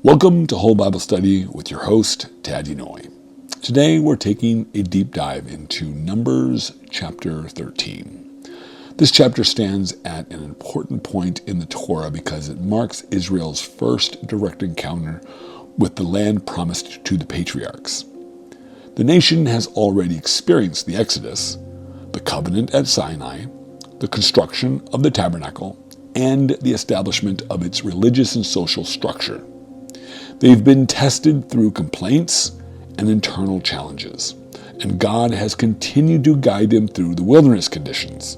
Welcome to Whole Bible Study with your host, Inoue. Today we're taking a deep dive into Numbers chapter 13. This chapter stands at an important point in the Torah because it marks Israel's first direct encounter with the land promised to the patriarchs. The nation has already experienced the Exodus, the covenant at Sinai, the construction of the tabernacle, and the establishment of its religious and social structure. They've been tested through complaints and internal challenges, and God has continued to guide them through the wilderness conditions.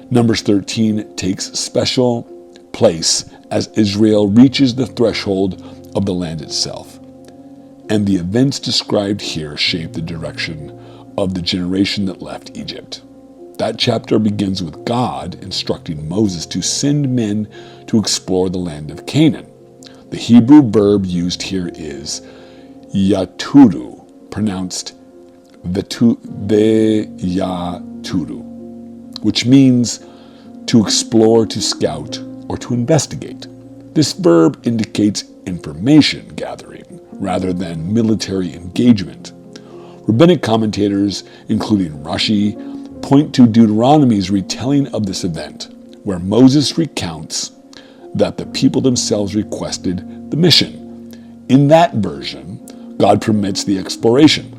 Numbers 13 takes special place as Israel reaches the threshold of the land itself, and the events described here shape the direction of the generation that left Egypt. That chapter begins with God instructing Moses to send men to explore the land of Canaan. The Hebrew verb used here is yaturu, pronounced veyaturu, which means to explore, to scout, or to investigate. This verb indicates information gathering rather than military engagement. Rabbinic commentators, including Rashi, point to Deuteronomy's retelling of this event, where Moses recounts that the people themselves requested the mission. In that version, God permits the exploration.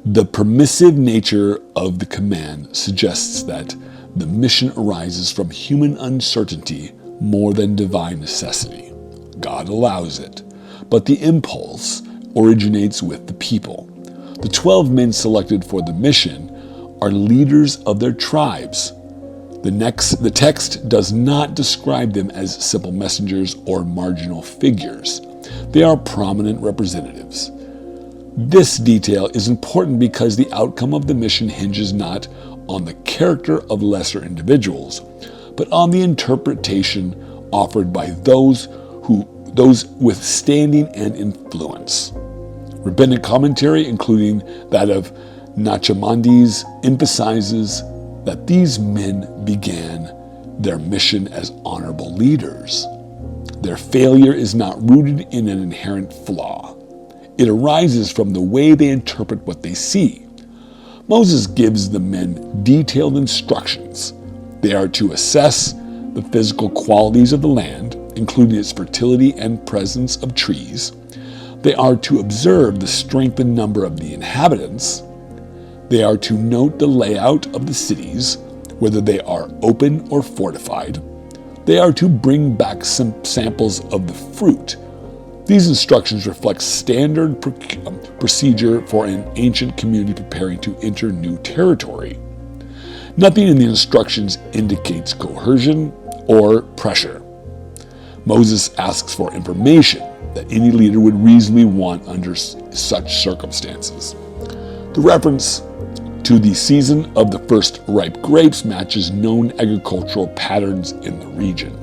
The permissive nature of the command suggests that the mission arises from human uncertainty more than divine necessity. God allows it, but the impulse originates with the people. The 12 men selected for the mission are leaders of their tribes. The text does not describe them as simple messengers or marginal figures. They are prominent representatives. This detail is important because the outcome of the mission hinges not on the character of lesser individuals, but on the interpretation offered by those with standing and influence. Rabbinic commentary, including that of Nachmanides, emphasizes that these men began their mission as honorable leaders. Their failure is not rooted in an inherent flaw. It arises from the way they interpret what they see. Moses gives the men detailed instructions. They are to assess the physical qualities of the land, including its fertility and presence of trees. They are to observe the strength and number of the inhabitants. They are to note the layout of the cities, whether they are open or fortified. They are to bring back some samples of the fruit. These instructions reflect standard procedure for an ancient community preparing to enter new territory. Nothing in the instructions indicates coercion or pressure. Moses asks for information that any leader would reasonably want under such circumstances. The reference to the season of the first ripe grapes matches known agricultural patterns in the region.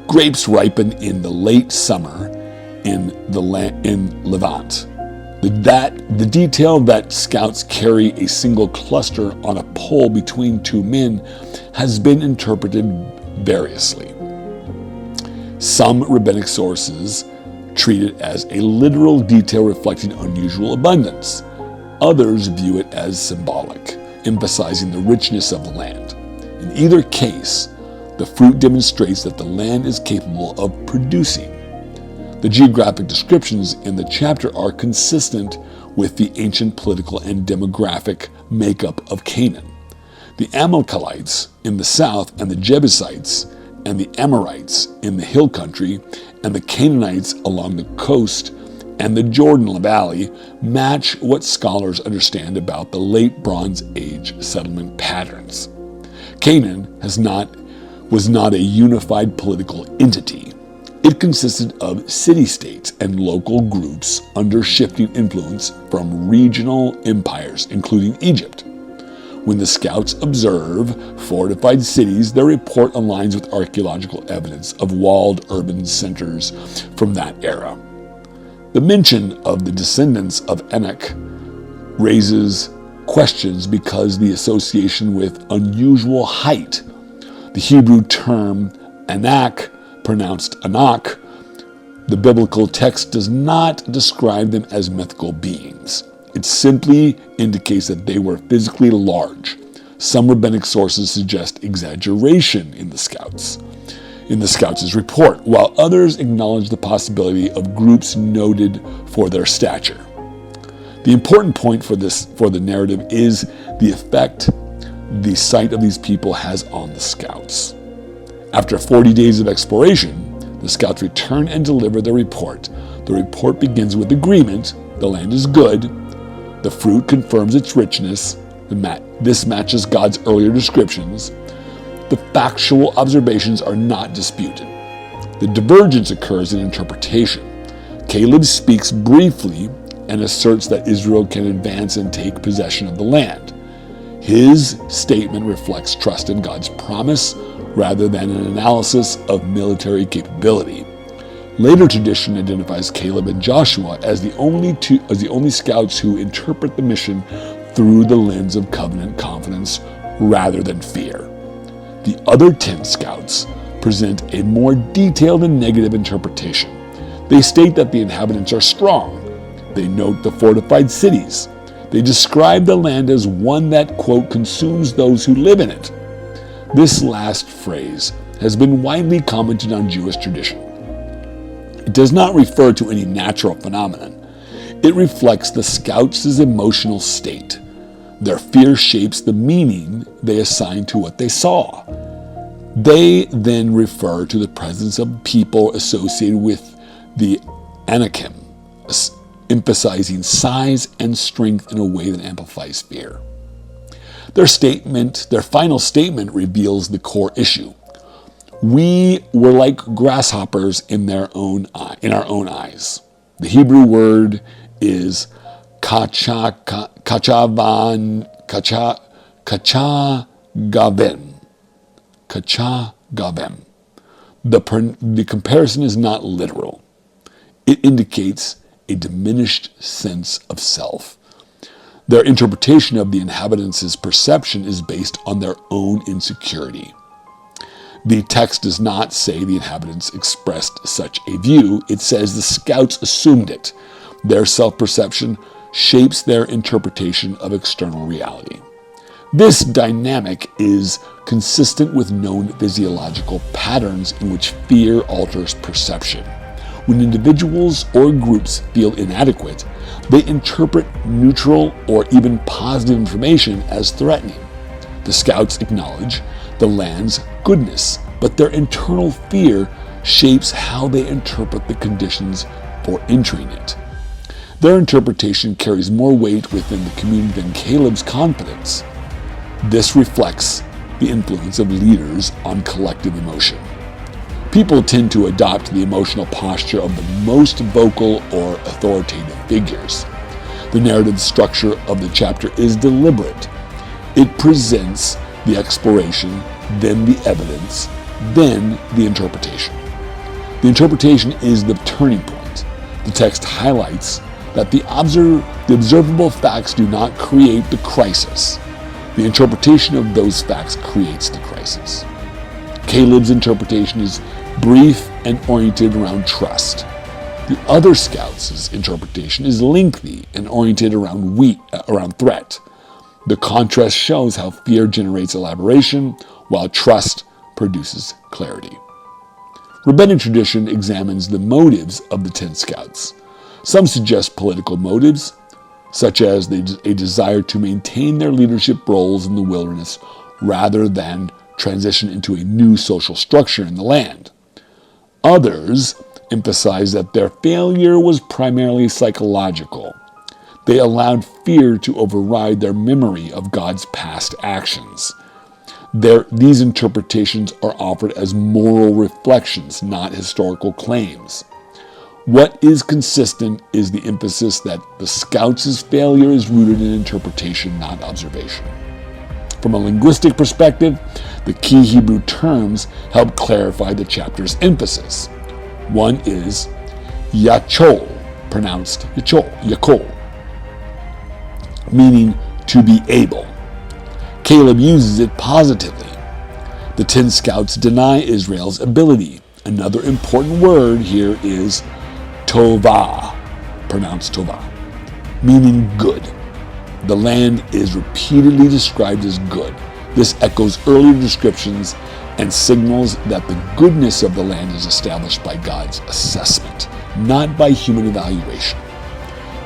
Grapes ripen in the late summer in Levant. The detail that scouts carry a single cluster on a pole between two men has been interpreted variously. Some rabbinic sources treat it as a literal detail reflecting unusual abundance. Others view it as symbolic, emphasizing the richness of the land. In either case, the fruit demonstrates that the land is capable of producing. The geographic descriptions in the chapter are consistent with the ancient political and demographic makeup of Canaan. The Amalekites in the south, and the Jebusites and the Amorites in the hill country, and the Canaanites along the coast and the Jordan Valley match what scholars understand about the late Bronze Age settlement patterns. Canaan was not a unified political entity. It consisted of city-states and local groups under shifting influence from regional empires, including Egypt. When the scouts observe fortified cities, their report aligns with archaeological evidence of walled urban centers from that era. The mention of the descendants of Anak raises questions because the association with unusual height. The Hebrew term Anak pronounced Anak, the biblical text does not describe them as mythical beings. It simply indicates that they were physically large. Some rabbinic sources suggest exaggeration in the scouts' report, while others acknowledge the possibility of groups noted for their stature. The important point for the narrative is the effect the sight of these people has on the scouts. After 40 days of exploration, the scouts return and deliver their report. The report begins with agreement. The land is good. The fruit confirms its richness. This matches God's earlier descriptions. The factual observations are not disputed. The divergence occurs in interpretation. Caleb speaks briefly and asserts that Israel can advance and take possession of the land. His statement reflects trust in God's promise rather than an analysis of military capability. Later tradition identifies Caleb and Joshua as the only scouts who interpret the mission through the lens of covenant confidence rather than fear. The other 10 scouts present a more detailed and negative interpretation. They state that the inhabitants are strong. They note the fortified cities. They describe the land as one that, quote, consumes those who live in it. This last phrase has been widely commented on Jewish tradition. It does not refer to any natural phenomenon. It reflects the scouts' emotional state. Their fear shapes the meaning they assign to what they saw. They then refer to the presence of people associated with the Anakim, emphasizing size and strength in a way that amplifies fear. Their final statement reveals the core issue. We were like grasshoppers in our own eyes. The Hebrew word is kachagavim. The comparison is not literal. It indicates a diminished sense of self. Their interpretation of the inhabitants' perception is based on their own insecurity. The text does not say the inhabitants expressed such a view. It says the scouts assumed it. Their self-perception shapes their interpretation of external reality. This dynamic is consistent with known physiological patterns in which fear alters perception. When individuals or groups feel inadequate, they interpret neutral or even positive information as threatening. The scouts acknowledge the land's goodness, but their internal fear shapes how they interpret the conditions for entering it. Their interpretation carries more weight within the community than Caleb's confidence. This reflects the influence of leaders on collective emotion. People tend to adopt the emotional posture of the most vocal or authoritative figures. The narrative structure of the chapter is deliberate. It presents the exploration, then the evidence, then the interpretation. The interpretation is the turning point. The text highlights that the observable facts do not create the crisis. The interpretation of those facts creates the crisis. Caleb's interpretation is brief and oriented around trust. The other scouts' interpretation is lengthy and oriented around threat. The contrast shows how fear generates elaboration, while trust produces clarity. Rabbinic tradition examines the motives of the 10 scouts. Some suggest political motives, such as a desire to maintain their leadership roles in the wilderness rather than transition into a new social structure in the land. Others emphasize that their failure was primarily psychological. They allowed fear to override their memory of God's past actions. These interpretations are offered as moral reflections, not historical claims. What is consistent is the emphasis that the scouts' failure is rooted in interpretation, not observation. From a linguistic perspective, the key Hebrew terms help clarify the chapter's emphasis. One is yachol, pronounced yakol, meaning to be able. Caleb uses it positively. The 10 scouts deny Israel's ability. Another important word here is tovah, pronounced tovah, meaning good. The land is repeatedly described as good. This echoes earlier descriptions and signals that the goodness of the land is established by God's assessment, not by human evaluation.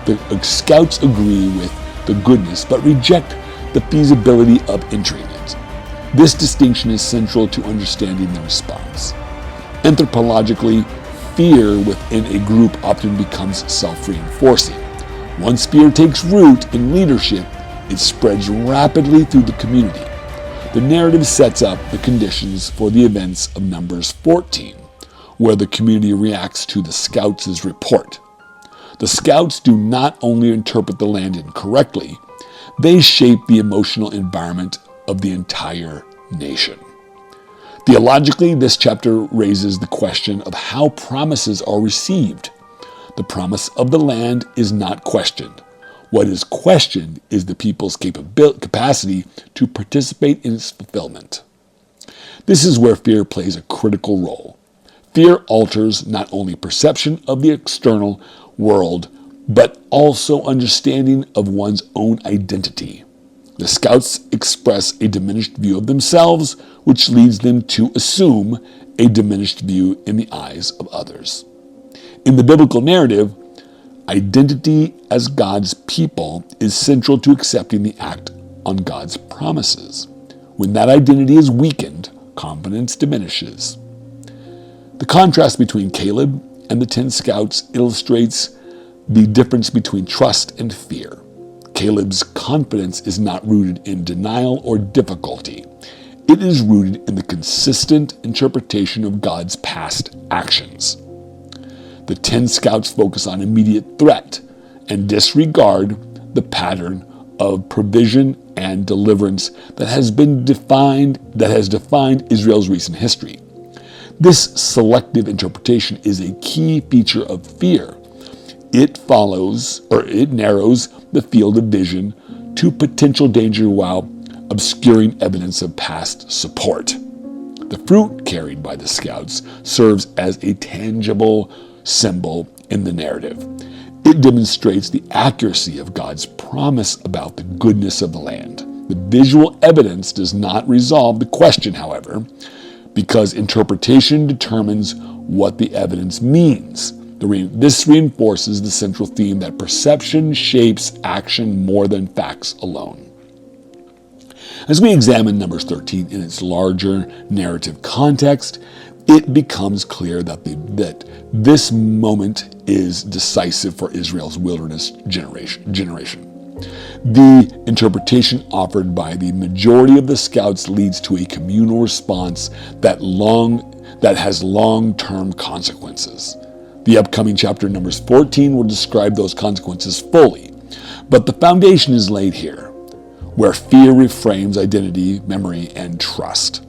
The scouts agree with the goodness, but reject the feasibility of entering it. This distinction is central to understanding the response. Anthropologically, fear within a group often becomes self-reinforcing. Once fear takes root in leadership, it spreads rapidly through the community. The narrative sets up the conditions for the events of Numbers 14, where the community reacts to the scouts' report. The scouts do not only interpret the land incorrectly, they shape the emotional environment of the entire nation. Theologically, this chapter raises the question of how promises are received. The promise of the land is not questioned. What is questioned is the people's capacity to participate in its fulfillment. This is where fear plays a critical role. Fear alters not only perception of the external world, but also understanding of one's own identity. The scouts express a diminished view of themselves, which leads them to assume a diminished view in the eyes of others. In the biblical narrative, identity as God's people is central to accepting the act on God's promises. When that identity is weakened, confidence diminishes. The contrast between Caleb and the 10 scouts illustrates the difference between trust and fear. Caleb's confidence is not rooted in denial or difficulty. It is rooted in the consistent interpretation of God's past actions. The 10 scouts focus on immediate threat and disregard the pattern of provision and deliverance that has defined Israel's recent history. This selective interpretation is a key feature of fear. It narrows the field of vision to potential danger while obscuring evidence of past support. The fruit carried by the scouts serves as a tangible symbol in the narrative. It demonstrates the accuracy of God's promise about the goodness of the land. The visual evidence does not resolve the question, however, because interpretation determines what the evidence means. This reinforces the central theme that perception shapes action more than facts alone. As we examine Numbers 13 in its larger narrative context, it becomes clear that this moment is decisive for Israel's wilderness generation. The interpretation offered by the majority of the scouts leads to a communal response that has long-term consequences. The upcoming chapter, Numbers 14, will describe those consequences fully, but the foundation is laid here, where fear reframes identity, memory, and trust.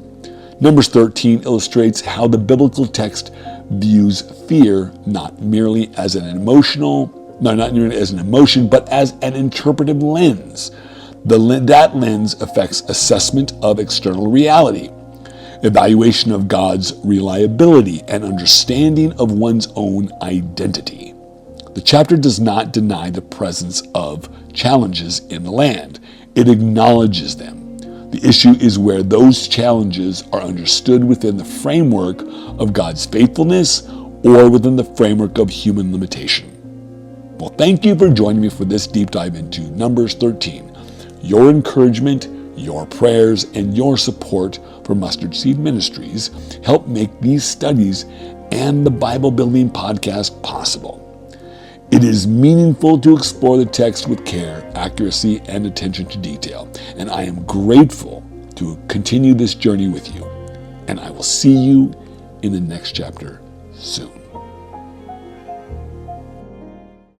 Numbers 13 illustrates how the biblical text views fear not merely as an emotion, but as an interpretive lens. That lens affects assessment of external reality, evaluation of God's reliability, and understanding of one's own identity. The chapter does not deny the presence of challenges in the land. It acknowledges them. The issue is where those challenges are understood within the framework of God's faithfulness or within the framework of human limitation. Well, thank you for joining me for this deep dive into Numbers 13. Your encouragement, your prayers, and your support for Mustard Seed Ministries help make these studies and the Bible Building Podcast possible. It is meaningful to explore the text with care, accuracy, and attention to detail, and I am grateful to continue this journey with you. And I will see you in the next chapter soon.